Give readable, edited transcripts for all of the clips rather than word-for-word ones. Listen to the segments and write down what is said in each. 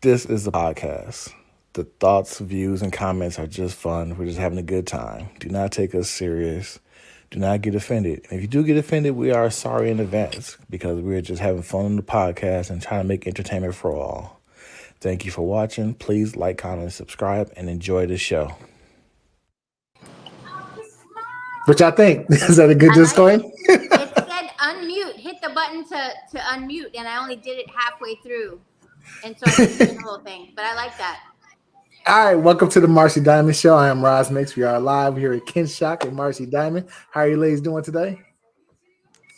This is a podcast. The thoughts, views, and comments are just fun. We're just having a good time. Do not take us serious. Do not get offended. If you do get offended, we are sorry in advance because we're just having fun on the podcast and trying to make entertainment for all. Thank you for watching. Please like, comment, and subscribe, and enjoy the show. What y'all think? Is that a good disclaimer? It said unmute. Hit the button to unmute, and I only did it halfway through. And so I didn't do the whole thing. But I like that. All right, welcome to the Marcy Diamond Show. I am Ras Mixx. We are live here at Kinshok and Marcy Diamond. How are you ladies doing today?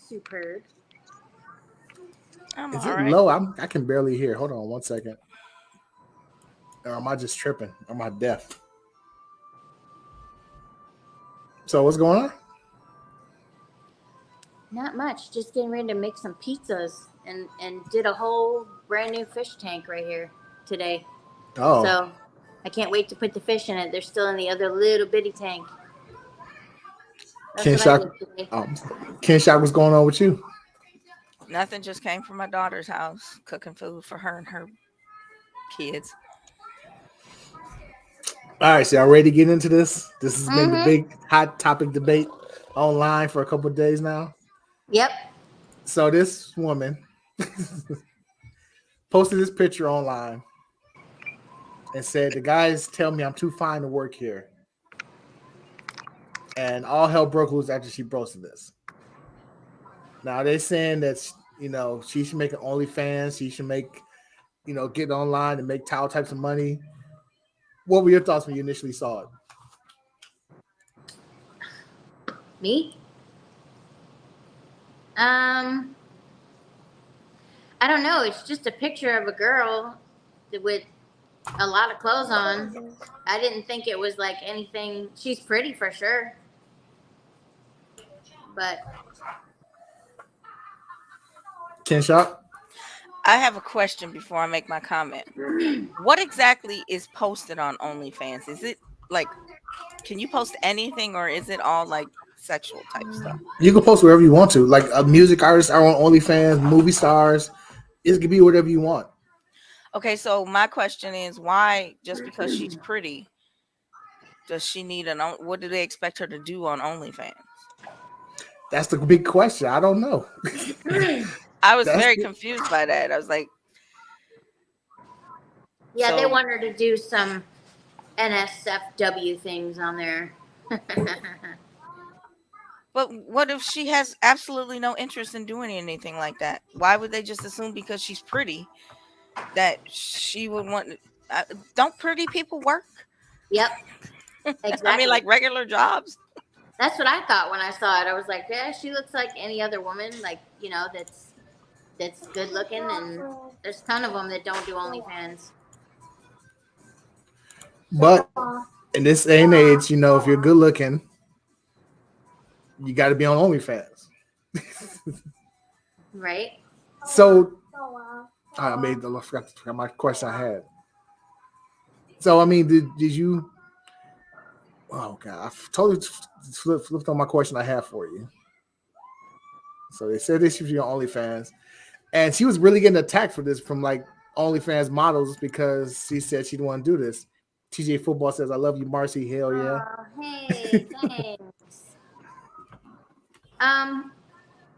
Superb. Is it low? I can barely hear. Hold on one second. Or am I just tripping? Am I deaf? So what's going on? Not much. Just getting ready to make some pizzas and did a whole brand new fish tank right here today. Oh. So I can't wait to put the fish in it. They're still in the other little bitty tank. Kinshok, Kinshok, what's going on with you? Nothing, just came from my daughter's house, cooking food for her and her kids. All right, so y'all ready to get into this? This has been the big hot topic debate online for a couple of days now. Yep. So this woman posted this picture online and said, the guys tell me I'm too fine to work here. And all hell broke loose after she posted this. Now they're saying that, she should make an OnlyFans. She should make, get online and make towel types of money. What were your thoughts when you initially saw it? Me? I don't know. It's just a picture of a girl with a lot of clothes on. I didn't think it was like anything. She's pretty for sure. But Kinshok? I have a question before I make my comment. What exactly is posted on OnlyFans? Is it like, can you post anything, or is it all like sexual type stuff? You can post wherever you want to. Like music artists are on OnlyFans, movie stars. It can be whatever you want. Okay, so my question is, why, just because she's pretty, does she need what do they expect her to do on OnlyFans? That's the big question. I don't know. I was very confused by that. I was like, yeah, so they want her to do some nsfw things on there. But what if she has absolutely no interest in doing anything like that? Why would they just assume because she's pretty that she would want? Don't pretty people work? Yep. Exactly. I mean, like regular jobs. That's what I thought when I saw it. I was like, yeah, she looks like any other woman, like, that's good looking, and there's a ton of them that don't do OnlyFans. But in this day and age, if you're good looking, you got to be on OnlyFans. Right. So I forgot my question I had. So I mean, did you? Oh God, I totally flipped on my question I have for you. So they said this should be on OnlyFans, and she was really getting attacked for this from like OnlyFans models because she said she didn't want to do this. TJ Football says, "I love you, Marcy." Hell yeah. Hey, thanks.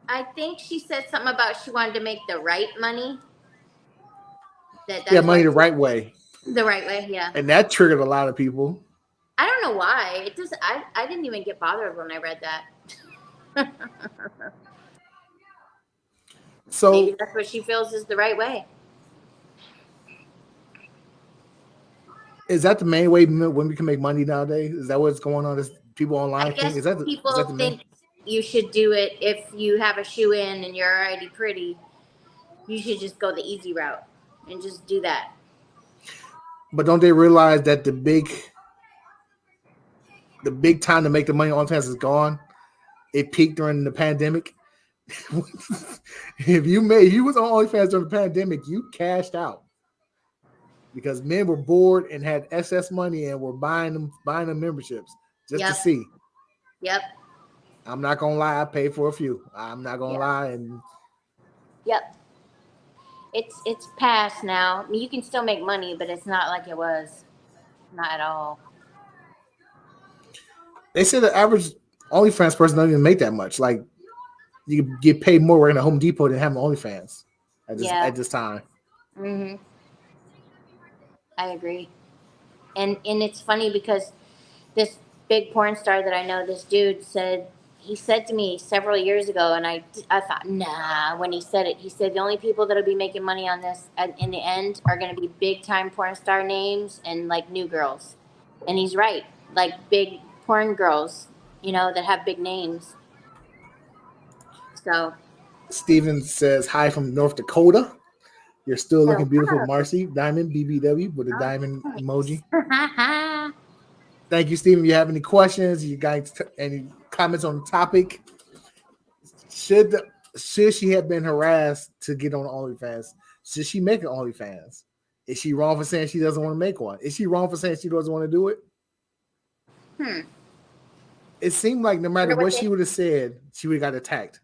I think she said something about she wanted to make the right money. Money the right way. The right way, yeah. And that triggered a lot of people. I don't know why. It does. I didn't even get bothered when I read that. So maybe that's what she feels is the right way. Is that the main way women can make money nowadays? Is that what's going on? Is people online? I guess people think you should do it if you have a shoe in and you're already pretty. You should just go the easy route and just do that. But don't they realize that the big time to make the money on OnlyFans is gone? It peaked during the pandemic. If you was on OnlyFans during the pandemic, you cashed out because men were bored and had excess money and were buying them memberships just to see. Yep. I'm not gonna lie, I paid for a few. I'm not gonna lie, and yep. it's past now. I mean, you can still make money, but it's not like it was. Not at all. They said the average OnlyFans person doesn't even make that much. Like you get paid more working at Home Depot than having OnlyFans at this time. Mm-hmm. I agree. And it's funny because this big porn star that I know, this dude said to me several years ago, and I thought, nah. When he said it, he said the only people that'll be making money on this in the end are going to be big time porn star names and like new girls, and he's right. Like big porn girls, that have big names. So Steven says hi from North Dakota. You're still looking beautiful, Marcy Diamond BBW with a diamond emoji. Thank you, Steven. If you have any questions, you guys any comments on the topic? Should she have been harassed to get on OnlyFans? Should she make an OnlyFans? Is she wrong for saying she doesn't want to make one? Is she wrong for saying she doesn't want to do it? It seemed like no matter what she would have said, she would have got attacked.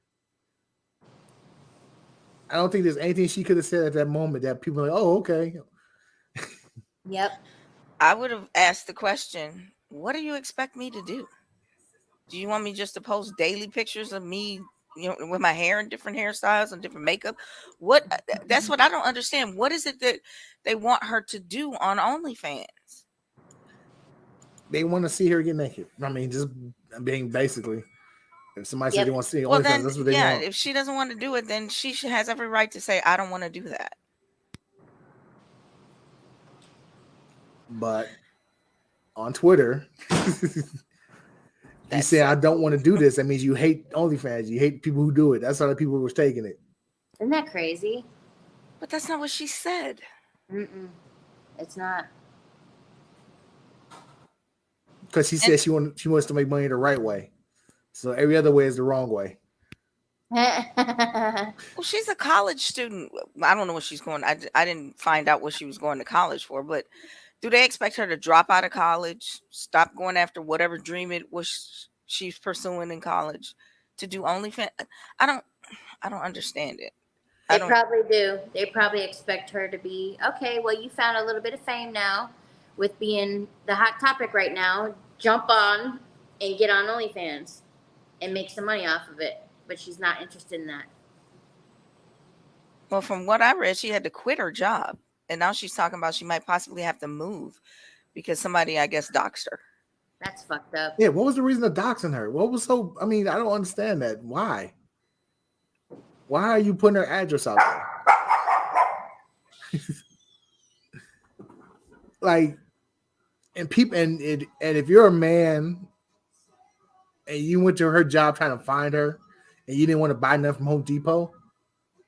I don't think there's anything she could have said at that moment that people are like, oh, okay. Yep. I would have asked the question, what do you expect me to do? Do you want me just to post daily pictures of me, with my hair in different hairstyles and different makeup? That's what I don't understand. What is it that they want her to do on OnlyFans? They want to see her get naked. I mean, just being basically. If somebody said they want to see OnlyFans, that's what they want. If she doesn't want to do it, then she has every right to say, I don't want to do that. But on Twitter, you say I don't want to do this. That means you hate OnlyFans. You hate people who do it. That's how the people were taking it. Isn't that crazy? But that's not what she said. It's not. Because she said she wants to make money the right way. So every other way is the wrong way. Well, she's a college student. I don't know what she's going. I didn't find out what she was going to college for, but do they expect her to drop out of college, stop going after whatever dream it was she's pursuing in college to do OnlyFans? I don't understand it. They probably do. They probably expect her to be, okay, well, you found a little bit of fame now with being the hot topic right now. Jump on and get on OnlyFans and make some money off of it. But she's not interested in that. Well, from what I read, she had to quit her job. And now she's talking about she might possibly have to move because somebody, I guess, doxed her. That's fucked up. Yeah, what was the reason of doxing her? What was so... I mean, I don't understand that. Why? Why are you putting her address out there? Like, and people... And if you're a man and you went to her job trying to find her and you didn't want to buy nothing from Home Depot,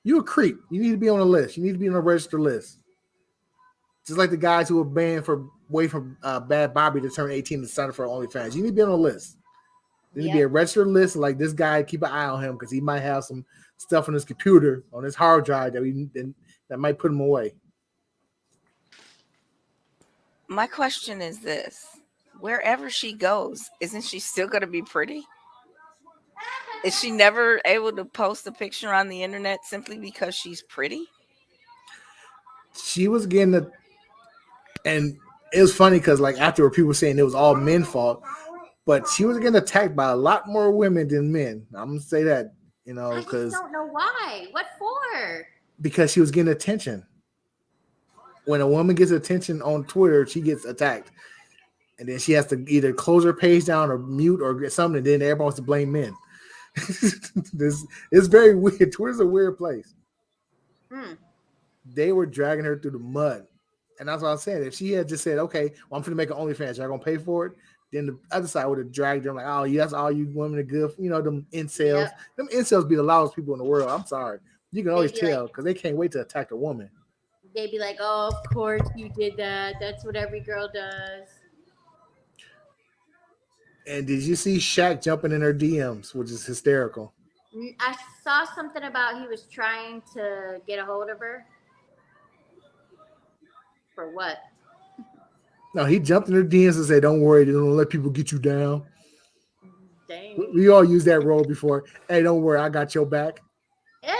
you a creep. You need to be on a list. You need to be on a registered list. Just like the guys who were banned for waiting for Bad Bobby to turn 18 to sign up for OnlyFans. You need to be on a list. You need to be a registered list. Like this guy, keep an eye on him because he might have some stuff on his computer, on his hard drive that might put him away. My question is this. Wherever she goes, isn't she still going to be pretty? Is she never able to post a picture on the internet simply because she's pretty? She was getting and it was funny because like after people were saying it was all men's fault, but she was getting attacked by a lot more women than men. I'm gonna say that, because I just don't know why. What for? Because she was getting attention. When a woman gets attention on Twitter, she gets attacked. And then she has to either close her page down or mute or get something, and then everyone wants to blame men. It's very weird. Twitter's a weird place. They were dragging her through the mud. And that's what I was saying. If she had just said, okay, well, I'm going to make an OnlyFans, y'all going to pay for it? Then the other side would have dragged them like, oh, yes, all you women are good. Them incels. Yep. Them incels be the loudest people in the world. I'm sorry. You can always tell because they can't wait to attack a woman. They'd be like, oh, of course you did that. That's what every girl does. And did you see Shaq jumping in her DMs, which is hysterical? I saw something about he was trying to get a hold of her. For what? No, he jumped in her DMs and said, don't worry, they don't let people get you down. Dang. We all used that role before. Hey, don't worry, I got your back. Yeah.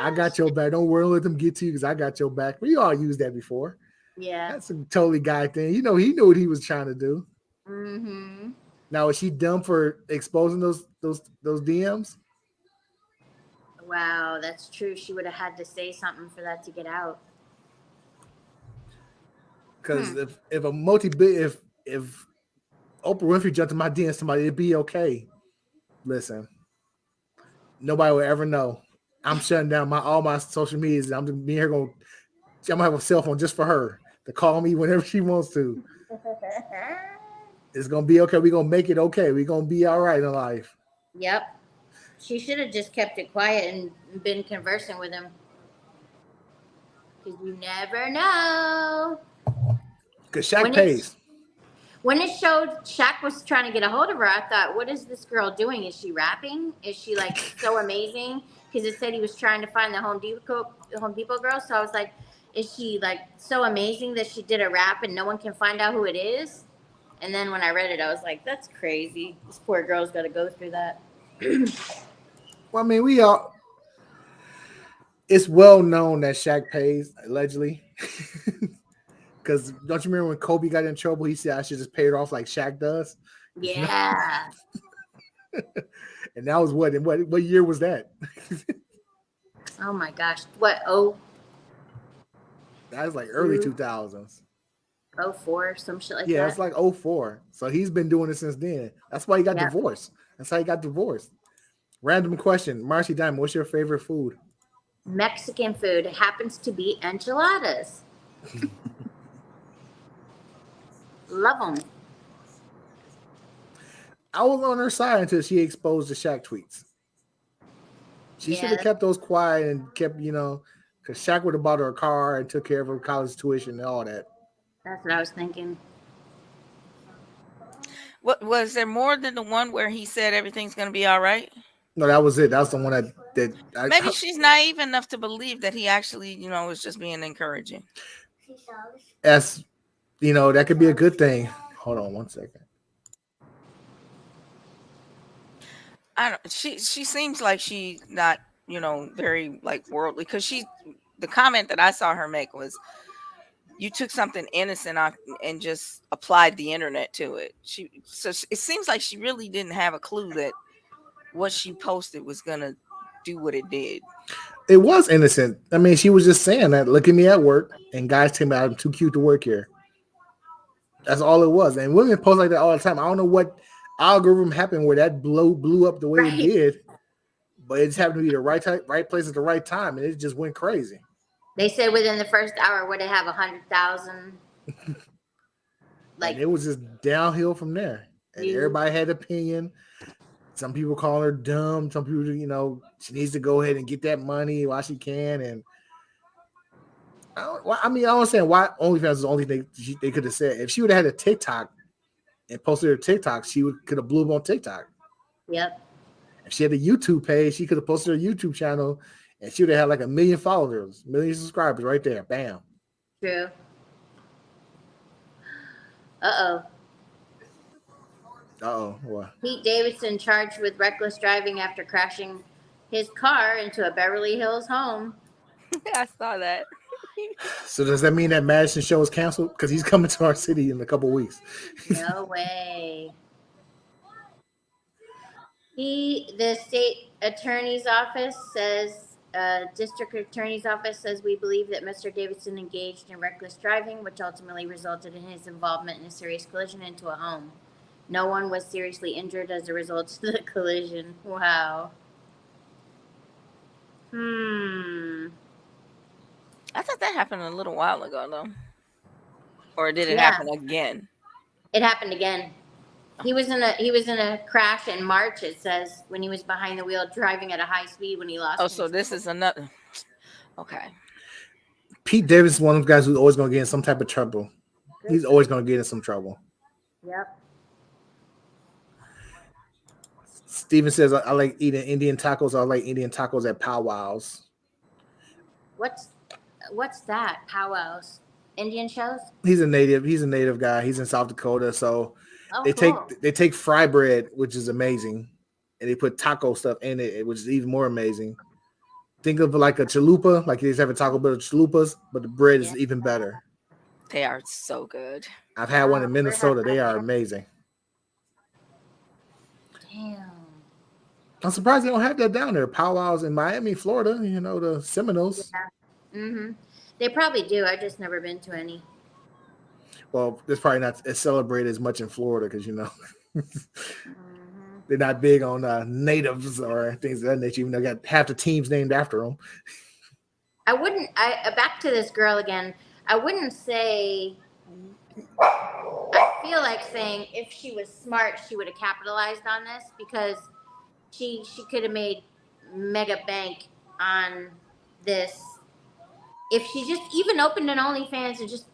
I got your back. Don't worry, don't let them get to you because I got your back. We all used that before. Yeah. That's a totally guy thing. You know, he knew what he was trying to do. Mm-hmm. Now, is she dumb for exposing those DMs? Wow, that's true. She would have had to say something for that to get out. Because if if Oprah Winfrey jumped in my DMs, somebody, it'd be okay. Listen, nobody will ever know. I'm shutting down all my social medias. I'm gonna have a cell phone just for her to call me whenever she wants to. It's gonna be okay. We're gonna make it okay. We're gonna be all right in life. Yep. She should have just kept it quiet and been conversing with him. Because you never know. Because Shaq pays. When it showed Shaq was trying to get a hold of her, I thought, what is this girl doing? Is she rapping? Is she like so amazing? Because it said he was trying to find the Home Depot girl. So I was like, is she like so amazing that she did a rap and no one can find out who it is? And then when I read it, I was like, that's crazy. This poor girl's got to go through that. Well, I mean, it's well known that Shaq pays, allegedly. Because don't you remember when Kobe got in trouble? He said, I should just pay it off like Shaq does. Yeah. And that was what year was that? Oh my gosh. What? Oh. That was like early 2000s. 04, some shit like that. Yeah, it's like 04. So he's been doing it since then. That's why he got divorced. That's how he got divorced. Random question. Marcy Diamond, what's your favorite food? Mexican food. It happens to be enchiladas. Love them. I was on her side until she exposed the Shaq tweets. She should have kept those quiet and kept, because Shaq would have bought her a car and took care of her college tuition and all that. That's what I was thinking. What was there more than the one where he said everything's going to be all right? No, that was it. That was the one that maybe she's naive enough to believe that he actually, was just being encouraging. As that could be a good thing. Hold on 1 second. She seems like she's not, very like worldly, because the comment that I saw her make was, you took something innocent and just applied the internet to it. So it seems like she really didn't have a clue that what she posted was gonna do what it did. It was innocent. I mean, she was just saying that, look at me at work, and guys tell me I'm too cute to work here. That's all it was. And women post like that all the time. I don't know what algorithm happened where that blew up the way it did, but it just happened to be the right place at the right time, and it just went crazy. They said within the first hour, would it have 100,000? Like, it was just downhill from there. And everybody had an opinion. Some people call her dumb. Some people, she needs to go ahead and get that money while she can. And I don't understand why OnlyFans is the only thing they could have said. If she would have had a TikTok and posted her TikTok, she could have blew up on TikTok. Yep. If she had a YouTube page, she could have posted her YouTube channel, and she would have had like 1 million followers, 1 million subscribers right there. Bam. True. Uh-oh. What? Pete Davidson charged with reckless driving after crashing his car into a Beverly Hills home. I saw that. So does that mean that Madison show is canceled? Because he's coming to our city in a couple of weeks. No way. The state attorney's office says, district attorney's office says, we believe that Mr. Davidson engaged in reckless driving, which ultimately resulted in his involvement in a serious collision into a home. No one was seriously injured as a result of the collision. Wow. I thought that happened a little while ago, though. Or did it happen again? It happened again. He was in a crash in March, it says, when he was behind the wheel driving at a high speed when he lost control. So this is another. Okay. Pete Davis is one of those guys who's always going to get in some type of trouble. He's always going to get in some trouble. Yep. Steven says, I like eating Indian tacos. I like Indian tacos at powwows. What's that? Powwows? Indian shows? He's a native guy. He's in South Dakota. So they take fry bread, which is amazing, and they put taco stuff in it, which is even more amazing. Think of like a chalupa, like you just have a Taco Bell chalupas, but the bread is even better. They are so good. I've had one in Minnesota. They are amazing. Damn. I'm surprised they don't have that down there. Powwows in Miami, Florida, you know, the Seminoles. Yeah. Mm-hmm. They probably do. I've just never been to any. Well, it's probably not as celebrated as much in Florida because, you know, they're not big on natives or things of that nature, even though they got half the teams named after them. Back to this girl again. I wouldn't say, I feel like saying if she was smart, she would have capitalized on this because she could have made mega bank on this. If she just even opened an OnlyFans and just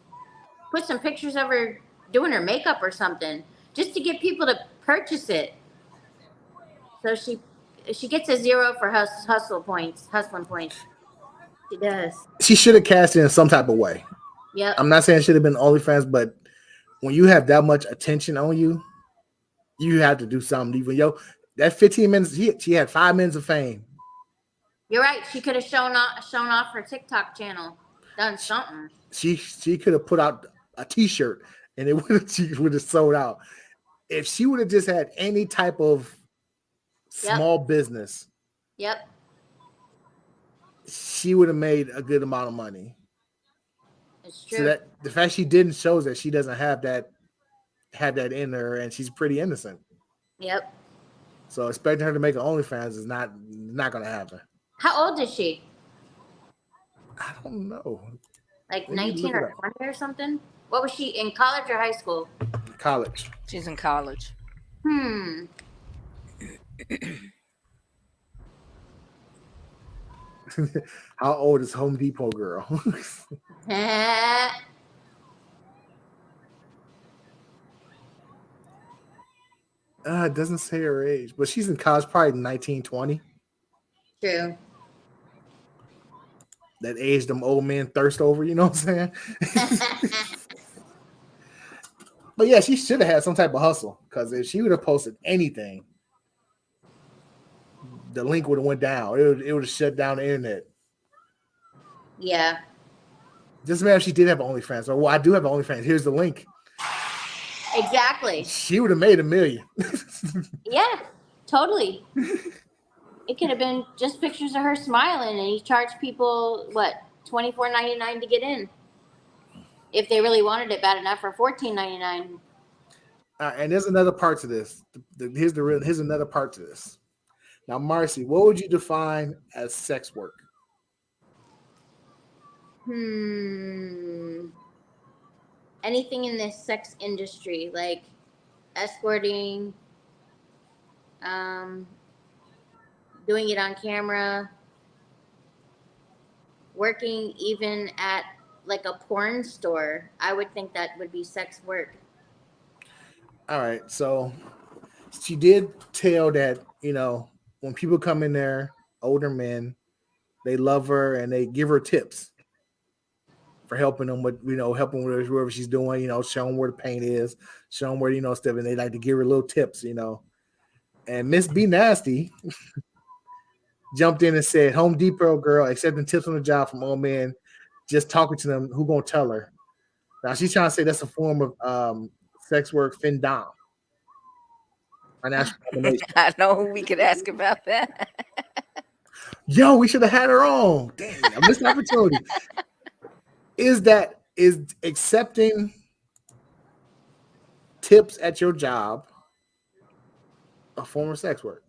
put some pictures of her doing her makeup or something, just to get people to purchase it. So she gets a 0 for hustling points. She does. She should have cast it in some type of way. Yep. I'm not saying it should have been OnlyFans, but when you have that much attention on you, you have to do something. Even that 15 minutes, she had 5 minutes of fame. You're right. She could have shown off her TikTok channel, done something. She could have put out a T-shirt and she would have sold out. If she would have just had any type of small business, she would have made a good amount of money. It's true. So that the fact she didn't shows that she doesn't have that in her, and she's pretty innocent. Yep. So expecting her to make an OnlyFans is not going to happen. How old is she? I don't know. Like 19 or 20 or something? What was she, in college or high school? College. She's in college. How old is Home Depot girl? It doesn't say her age, but she's in college, probably 19, 20. True. That age them old men thirst over, you know what I'm saying? But yeah, she should have had some type of hustle, because if she would have posted anything, the link would have went down. It would have shut down the internet. Yeah. Just imagine if she did have an OnlyFans. Or, well, I do have an OnlyFans. Here's the link. Exactly. She would have made $1 million. Yeah, totally. It could have been just pictures of her smiling, and you charge people what, $24.99 to get in, if they really wanted it bad enough, or $14.99. And there's another part to this. Here's another part to this. Now, Marcy, what would you define as sex work? Anything in the sex industry, like escorting, doing it on camera, working even at like a porn store. I would think that would be sex work. All right. So she did tell that, you know, when people come in there, older men, they love her and they give her tips for helping them with, you know, helping with whatever she's doing, you know, showing where the paint is, showing where, you know, stuff. And they like to give her little tips, you know. And Miss B Nasty jumped in and said, Home Depot girl accepting tips on the job from old men, just talking to them, who gonna tell her? Now she's trying to say that's a form of sex work, findom. I know who we could ask about that. Yo, we should have had her on. Dang, I missed the opportunity. Is accepting tips at your job a form of sex work?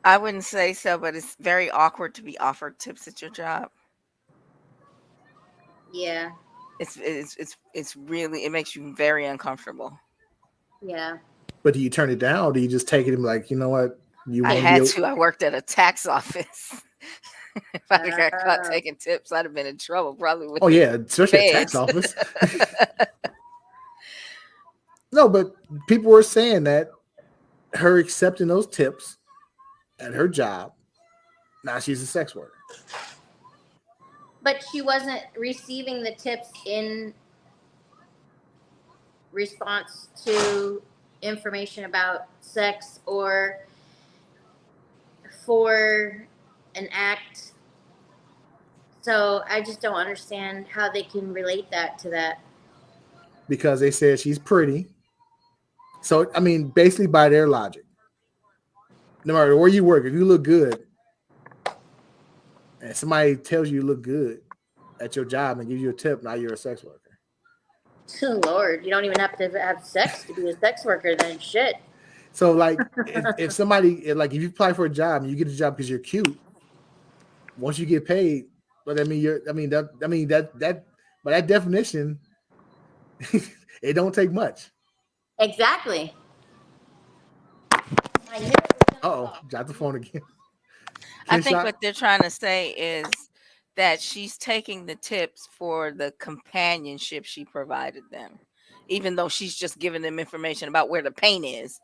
I wouldn't say so, but it's very awkward to be offered tips at your job. Yeah. It's really, it makes you very uncomfortable. Yeah. But do you turn it down, or do you just take it and be like, you know what? I had to. I worked at a tax office. If I got caught taking tips, I'd have been in trouble probably with especially a tax office. No, but people were saying that her accepting those tips at her job, now she's a sex worker. But she wasn't receiving the tips in response to information about sex or for an act. So I just don't understand how they can relate that to that. Because they said she's pretty. So, I mean, basically by their logic, no matter where you work, if you look good and somebody tells you look good at your job and gives you a tip, now you're a sex worker. Oh, Lord, you don't even have to have sex to be a sex worker then. Shit. So, like, if somebody, like, if you apply for a job and you get a job because you're cute, once you get paid, but by that definition, it don't take much. Exactly. Dropped the phone again. I think what they're trying to say is that she's taking the tips for the companionship she provided them, even though she's just giving them information about where the pain is,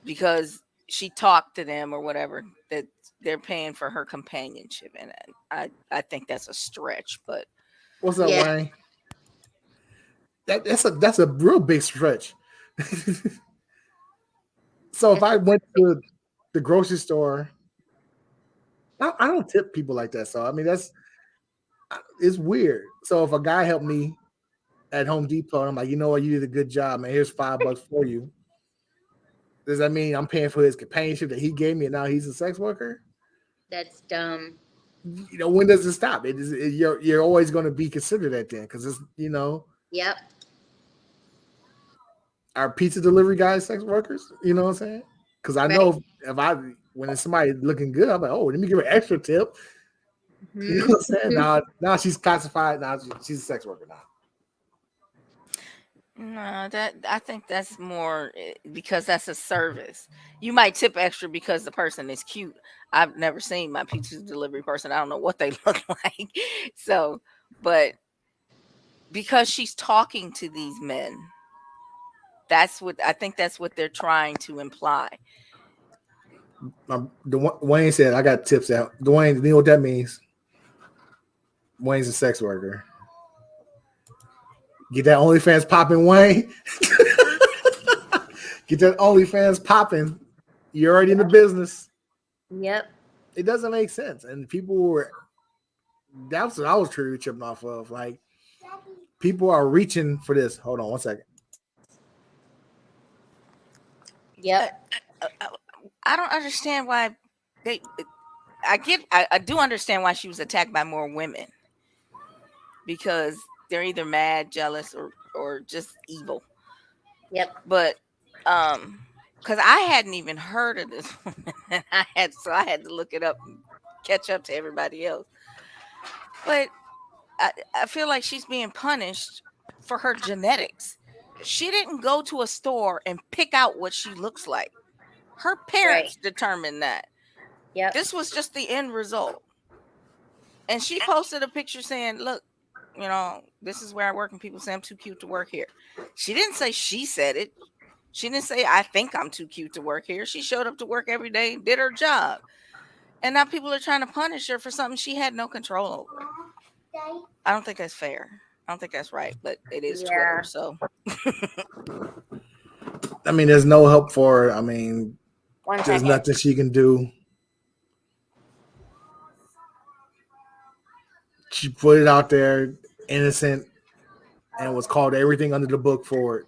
because she talked to them or whatever, that they're paying for her companionship. And I think that's a stretch, but what's up, Wayne? That's a real big stretch. So if I went to the grocery store, I don't tip people like that. So I mean, it's weird. So if a guy helped me at Home Depot, and I'm like, you know what, you did a good job, man. Here's $5 for you. Does that mean I'm paying for his companionship that he gave me, and now he's a sex worker? That's dumb. You know, when does it stop? You're always going to be considered that then, because it's Yep. Are pizza delivery guys sex workers? You know what I'm saying? Because I know when it's somebody looking good, I'm like, oh, let me give her an extra tip. Mm-hmm. You know what I'm saying? Now she's classified. Now she's a sex worker now. No, I think that's more because that's a service. You might tip extra because the person is cute. I've never seen my pizza delivery person. I don't know what they look like. So, but because she's talking to these men, that's what they're trying to imply. Wayne said, I got tips out. Dwayne, you know what that means? Wayne's a sex worker. Get that OnlyFans popping, Wayne. Get that OnlyFans popping. You're already in the business. Yep. It doesn't make sense. And that's what I was truly tripping off of. Like, people are reaching for this. Hold on one second. Yep. I don't understand why I do understand why she was attacked by more women, because they're either mad, jealous, or just evil. Yep. But because I hadn't even heard of this woman, and I had to look it up and catch up to everybody else. But I feel like she's being punished for her genetics. She didn't go to a store and pick out what she looks like. Her parents determined that. Yep. This was just the end result. And she posted a picture saying, look, this is where I work, and people say I'm too cute to work here. She didn't say she said it. She didn't say, I think I'm too cute to work here. She showed up to work every day, did her job. And now people are trying to punish her for something she had no control over. I don't think that's fair. I don't think that's right, but it is Twitter, so. I mean, there's no help for her. I mean, there's nothing she can do. She put it out there, innocent, and was called everything under the book for it.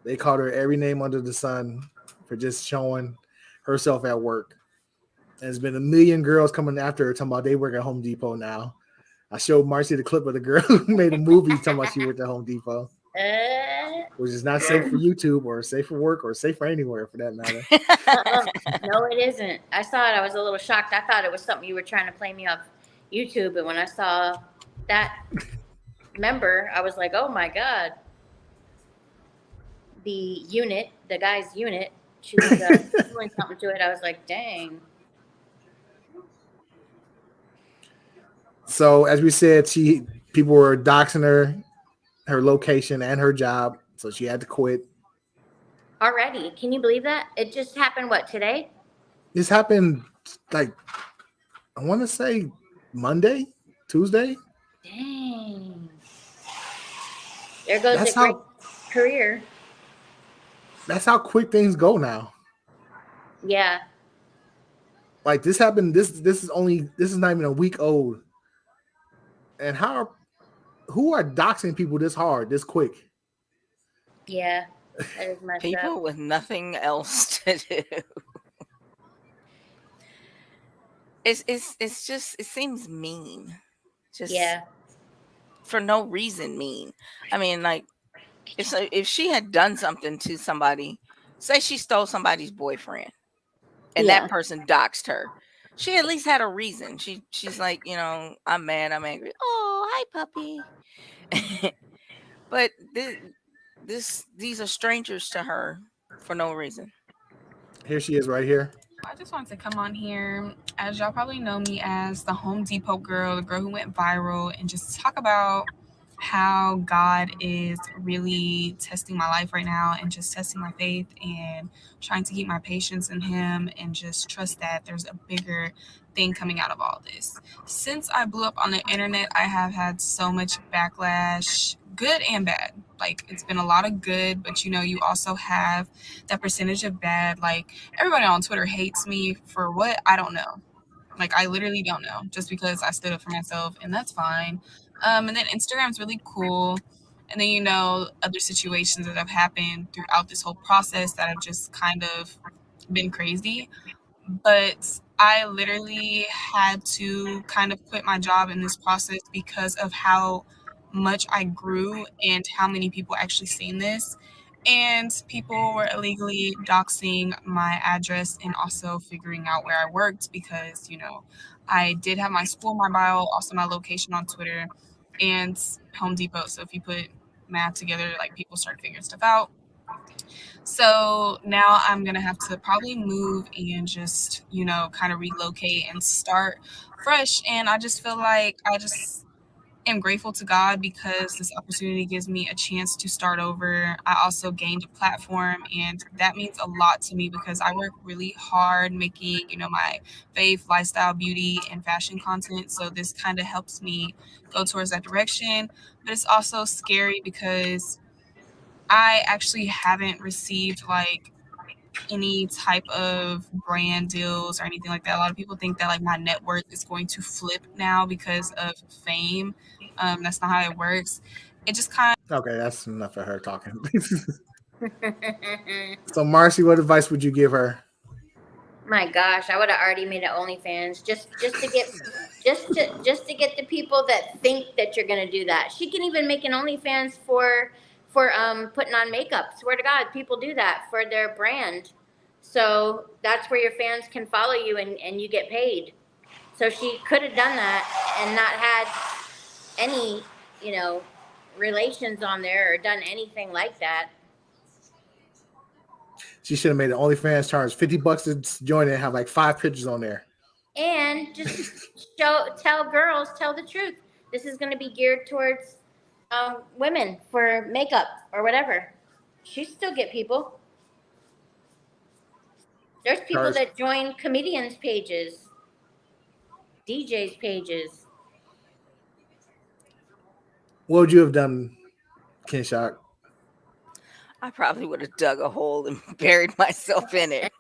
They called her every name under the sun for just showing herself at work. And there's been a million girls coming after her talking about they work at Home Depot now. I showed Marcy the clip of the girl who made a movie talking about she worked at Home Depot. Which is not safe for YouTube or safe for work or safe for anywhere for that matter. No, it isn't. I saw it. I was a little shocked. I thought it was something you were trying to play me off YouTube. And when I saw that member, I was like, oh my God. The guy's unit, she was doing something to it. I was like, dang. So as we said, people were doxing her location and her job, so she had to quit. Already, can you believe that? It just happened. What, today? This happened like I want to say Monday, Tuesday. Dang. There goes a great career. That's how quick things go now. Yeah, Like this happened. This is not even a week old. And who are doxing people this hard, this quick? Yeah, that is messed People up. with nothing else to do. It's just, it seems mean. Just Yeah, for no reason mean. I mean, like, if she had done something to somebody, say she stole somebody's boyfriend and that yeah, person doxed her, she at least had a reason. She's like, I'm mad, I'm angry. Oh, hi puppy. But these are strangers to her for no reason. Here she is, right here. I just wanted to come on here, as y'all probably know me as the Home Depot girl, the girl who went viral, and just talk about how God is really testing my life right now and just testing my faith and trying to keep my patience in Him and just trust that there's a bigger thing coming out of all this. Since I blew up on the internet, I have had so much backlash, good and bad. Like, it's been a lot of good, but you also have that percentage of bad. Like, everybody on Twitter hates me for what? I don't know. Like, I literally don't know, just because I stood up for myself, and that's fine. And then Instagram's really cool. And then, other situations that have happened throughout this whole process that have just kind of been crazy. But I literally had to kind of quit my job in this process because of how much I grew and how many people actually seen this. And people were illegally doxing my address and also figuring out where I worked because, I did have my school, my bio, also my location on Twitter and Home Depot. So if you put math together, like, people start figuring stuff out. So now I'm going to have to probably move and just, kind of relocate and start fresh. And I just feel like I just am grateful to God because this opportunity gives me a chance to start over. I also gained a platform, and that means a lot to me because I work really hard making, my faith, lifestyle, beauty, and fashion content. So this kind of helps me go towards that direction. But it's also scary because I actually haven't received like any type of brand deals or anything like that. A lot of people think that like my net worth is going to flip now because of fame. That's not how it works. It just kind Okay, that's enough of her talking. So, Marcy, what advice would you give her? My gosh, I would have already made an OnlyFans just to get just to get the people that think that you're gonna do that. She can even make an OnlyFans for putting on makeup. Swear to God, people do that for their brand. So that's where your fans can follow you and you get paid. So she could have done that and not had any, you know, relations on there or done anything like that. She should have made an OnlyFans, charge $50 to join it, and have like 5 pictures on there. And just tell girls, tell the truth. This is going to be geared towards women for makeup or whatever. She still get people. There's people Charge. that join comedians' pages, DJs' pages. What would you have done, Kinshok? I probably would have dug a hole and buried myself in it.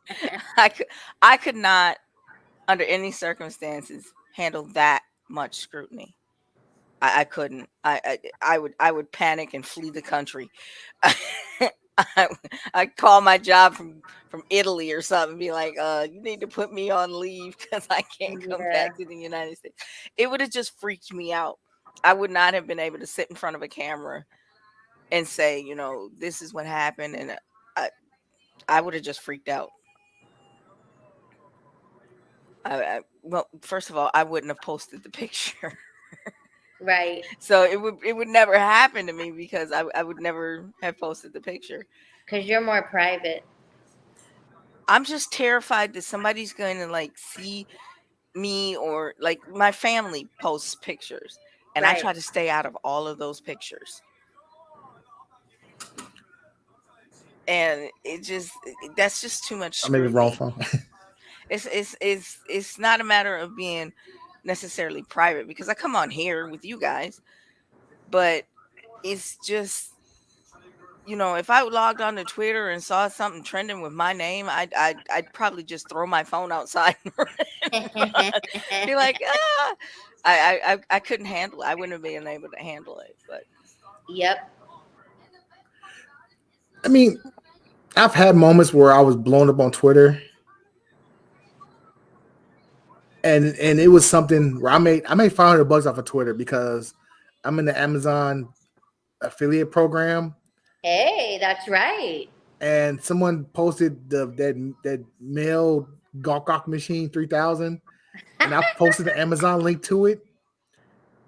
I could not, under any circumstances, handle that much scrutiny. I couldn't. I would panic and flee the country. I I'd call my job from Italy or something, and be like, you need to put me on leave because I can't come Yeah. back to the United States. It would have just freaked me out. I would not have been able to sit in front of a camera and say, this is what happened, and I would have just freaked out. Well, first of all, I wouldn't have posted the picture. Right. So it would never happen to me because I would never have posted the picture. Because you're more private. I'm just terrified that somebody's going to like see me, or like my family posts pictures, and I Right. try to stay out of all of those pictures. And that's just too much I made the wrong scrutiny. phone. It's not a matter of being necessarily private because I come on here with you guys, but it's just you know, if I logged on to Twitter and saw something trending with my name, I'd probably just throw my phone outside and be like, ah. I couldn't handle it. I wouldn't have been able to handle it. But Yep. I mean, I've had moments where I was blown up on Twitter, and it was something where I made $500 off of Twitter because I'm in the Amazon affiliate program. Hey, that's right. And someone posted that male Gawk machine 3000, and I posted the Amazon link to it,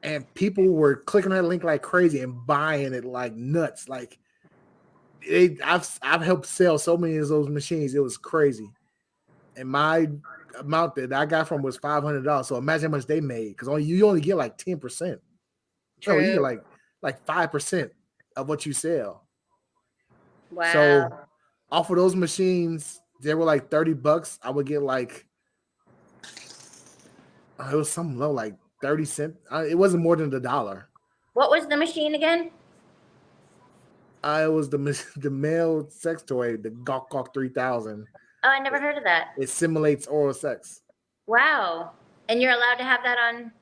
and people were clicking that link like crazy and buying it like nuts. Like I've helped sell so many of those machines. It was crazy. And my amount that I got from was $500. So imagine how much they made, because you only get like 10%. True. No, you get like 5% of what you sell. Wow. So off of those machines, they were like $30. I would get like it was something low, like 30 cents. It wasn't more than $1. What was the machine again? It was the male sex toy, the Gawk 3000. Oh, I never heard of that. It simulates oral sex. Wow. And you're allowed to have that on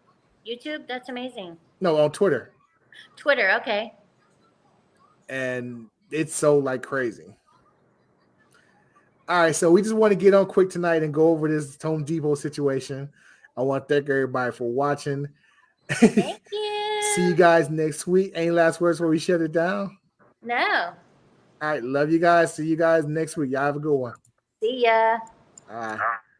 YouTube? That's amazing. No, on Twitter. Twitter, okay. And it's sold like crazy. All right, so we just want to get on quick tonight and go over this Home Depot situation. I want to thank everybody for watching. Thank you. See you guys next week. Any last words before we shut it down? No. All right, love you guys. See you guys next week. Y'all have a good one. See ya. All right.